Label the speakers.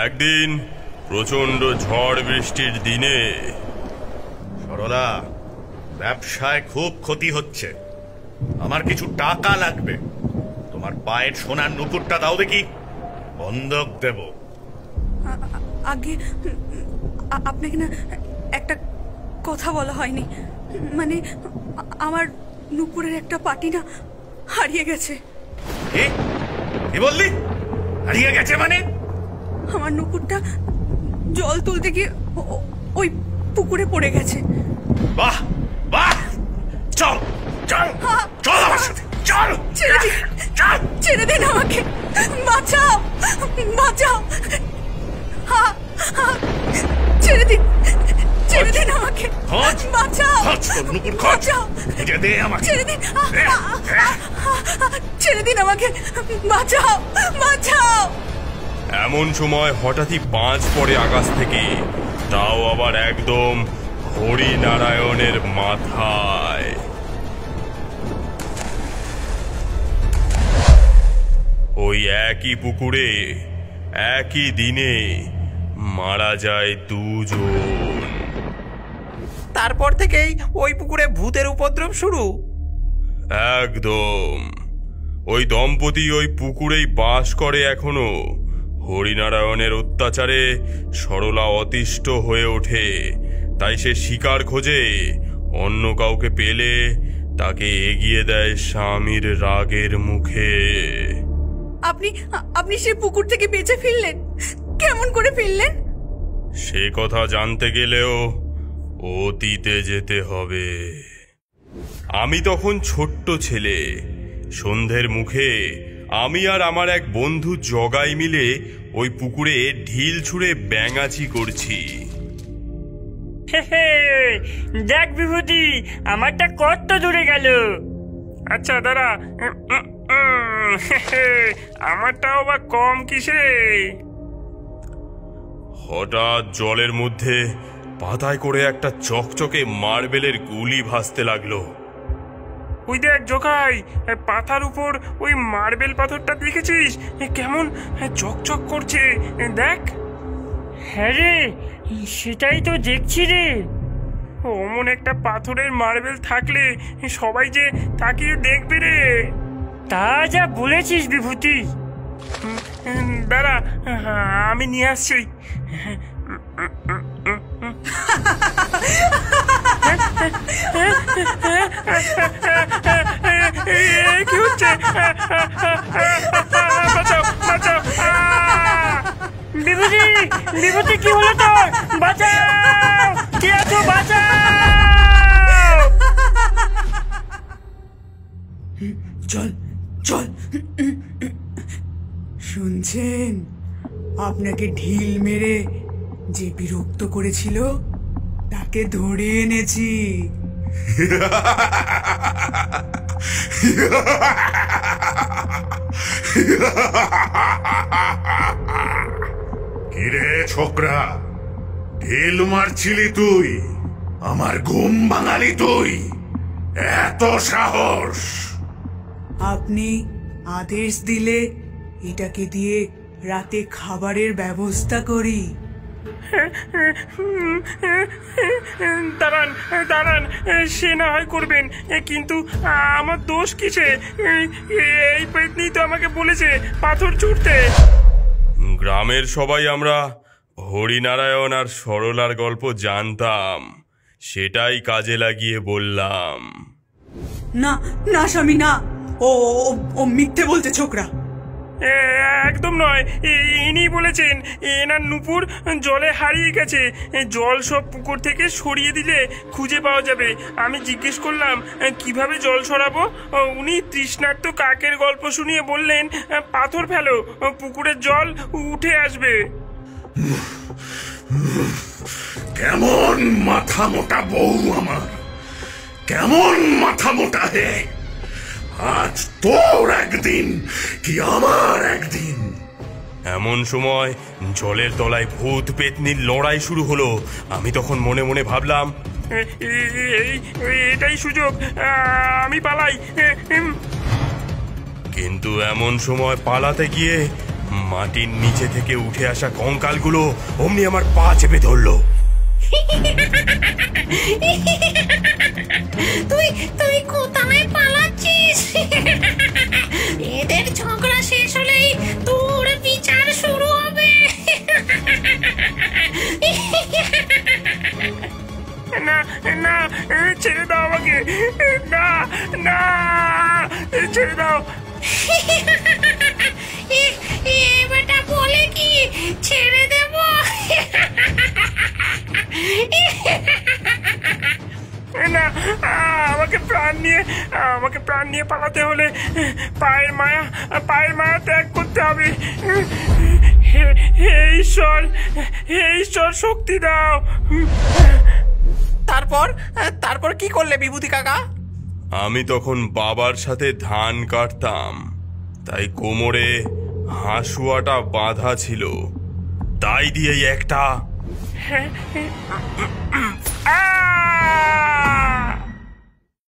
Speaker 1: একদিন প্রচন্ড ঝড় বৃষ্টির দিনে।
Speaker 2: সরলা, ব্যবসায় খুব ক্ষতি হচ্ছে, আমার কিছু টাকা লাগবে। তোমার পায়ের সোনার নুপুরটা দাও দেখি, বন্ধক দেব।
Speaker 3: আগে আপনাকে না একটা কথা বলা হয়নি, মানে আমার নুপুরের একটা পাটি না হারিয়ে গেছে।
Speaker 2: কি বললি? হারিয়ে গেছে মানে?
Speaker 3: আমার নুপুরটা জল তুলতে গিয়ে ওই পুকুরে পড়ে গেছে।
Speaker 2: বাহ বাহ, চল চল চল আমার সাথে, চল।
Speaker 3: ছেড়ে দিন,
Speaker 2: চল,
Speaker 3: ছেড়ে দিন আমাকে, বাঁচাও বাঁচাও, ছেড়ে দিন, ছেড়ে দিন আমাকে, বাঁচাও, বাঁচাও,
Speaker 2: ছেড়ে দিন,
Speaker 3: ছেড়ে দিন আমাকে, বাঁচাও বাঁচাও।
Speaker 1: এমন সময় হঠাৎই বাজ পড়ে আকাশ থেকে, তাও আবার একদম হরিনারায়ণের মাথায়। ওই একই পুকুরে একই দিনে মারা যায় দুজন।
Speaker 4: তারপর থেকেই ওই পুকুরে ভূতের উপদ্রব শুরু।
Speaker 1: একদম, ওই দম্পতি ওই পুকুরেই বাস করে এখনো। হরিনারায়ণের অত্যাচারে সরলা অতিষ্ঠ হয়ে ওঠে, তাই সে শিকার খোঁজে। অন্য কাউকে পেলে তাকে এগিয়ে দেয় স্বামীর রাগের মুখে।
Speaker 3: আপনি সেই পুকুর থেকে বেঁচে ফিরলেন? কেমন করে ফিরলেন?
Speaker 1: সে কথা জানতে গেলেও অতীতে যেতে হবে। আমি তখন ছোট্ট ছেলে। সন্ধ্যের মুখে আমি আর আমার এক বন্ধু জগাই মিলে ওই পুকুরে ঢিল ছুঁড়ে ব্যাঙাচি করছি।
Speaker 5: দেখ বিভূতি, আমারটা কত দূরে গেল।
Speaker 6: আচ্ছা দাঁড়া, আমারটাও বা কম কিসে?
Speaker 1: হঠাৎ জলের মধ্যে পাতায় করে একটা চকচকে মার্বেলের গুলি ভাসতে লাগলো।
Speaker 6: ওই দেখ জোকাই, পাতার উপর ওই মার্বেল পাথরটা দেখেছিস কেমন চকচক করছে? দেখ।
Speaker 5: হ্যাঁ রে, সেটাই তো দেখছি রে।
Speaker 6: অমন একটা পাথরের মার্বেল থাকলে সবাই যে তাকিয়ে দেখবে রে।
Speaker 5: তা যা বলেছিস বিভূতি।
Speaker 6: দাঁড়া, আমি নিয়ে আসছি। কি হচ্ছে? বাঁচাও বাঁচাও।
Speaker 5: বিভূতি, বিভূতি কি হলো তোর? বাঁচাও, কে আছো? বাঁচাও।
Speaker 3: চল চল। শুনছেন, আপনাকে ঢিল মেরে যে বিরক্ত করেছিল তাকে ধরে এনেছি।
Speaker 2: কিরে ছোকরা, ঢিল মারছিলি তুই? আমার ঘুম ভাঙালি তুই? এত সাহস!
Speaker 3: আপনি আদেশ দিলে এটাকে দিয়ে রাতে খাবারের ব্যবস্থা করি।
Speaker 6: দাঁড়ান দাঁড়ান, সে না হয় করবেন, কিন্তু আমার দোষ কিসে? এই পেতনি তো আমাকে বলেছে পাথর ছুঁড়তে।
Speaker 1: গ্রামের সবাই আমরা হরিনারায়ণ আর সরলার গল্প জানতাম, সেটাই কাজে লাগিয়ে বললাম।
Speaker 3: না না স্বামী, না, ও ও মিথ্যে বলতে ছোকরা।
Speaker 6: একদম নয়, ইনি বলেছেন এনার নুপুর জলে হারিয়ে গেছে। জল সব পুকুর থেকে সরিয়ে দিলে খুঁজে পাওয়া যাবে। আমি জিজ্ঞেস করলাম কিভাবে জল সরাবো। উনি তৃষ্ণার্ত কাকের গল্প শুনিয়ে বললেন পাথর ফেলো, পুকুরের জল উঠে আসবে।
Speaker 2: কেমন মাথা মোটা বউ আমার, কেমন মাথা মোটা হে! আজ তোর একদিন কি আমার একদিন।
Speaker 1: এমন সময় জলের তলায় ভূত পেতনির লড়াই শুরু হলো। আমি তখন মনে মনে ভাবলাম,
Speaker 6: এটাই সুযোগ, আমি পালাই।
Speaker 1: কিন্তু এমন সময় পালাতে গিয়ে মাটির নিচে থেকে উঠে আসা কঙ্কালগুলো অমনি আমার পা চেপে ধরলো।
Speaker 7: তুই কোথায় পালাচ্ছিস? এদের ঝগড়া শেষ হলেই তোর বিচার শুরু হবে।
Speaker 6: না না, ছেড়ে দাও আমাকে, না না, ছেড়ে দাও।
Speaker 7: বেটা বলে কি ছেড়ে দেব?
Speaker 6: না, আমাকে প্রাণ নিয়ে পালাতে হলে পায়ের মায়া ত্যাগ করতে হবে। হে ঈশ্বর শক্তি দাও।
Speaker 4: তারপর কি করলে বিভূতি কাকা?
Speaker 1: আমি তখন বাবার সাথে ধান কাটতাম, তাই কোমরে হাসুয়াটা বাঁধা ছিল, তাই দিয়েই একটা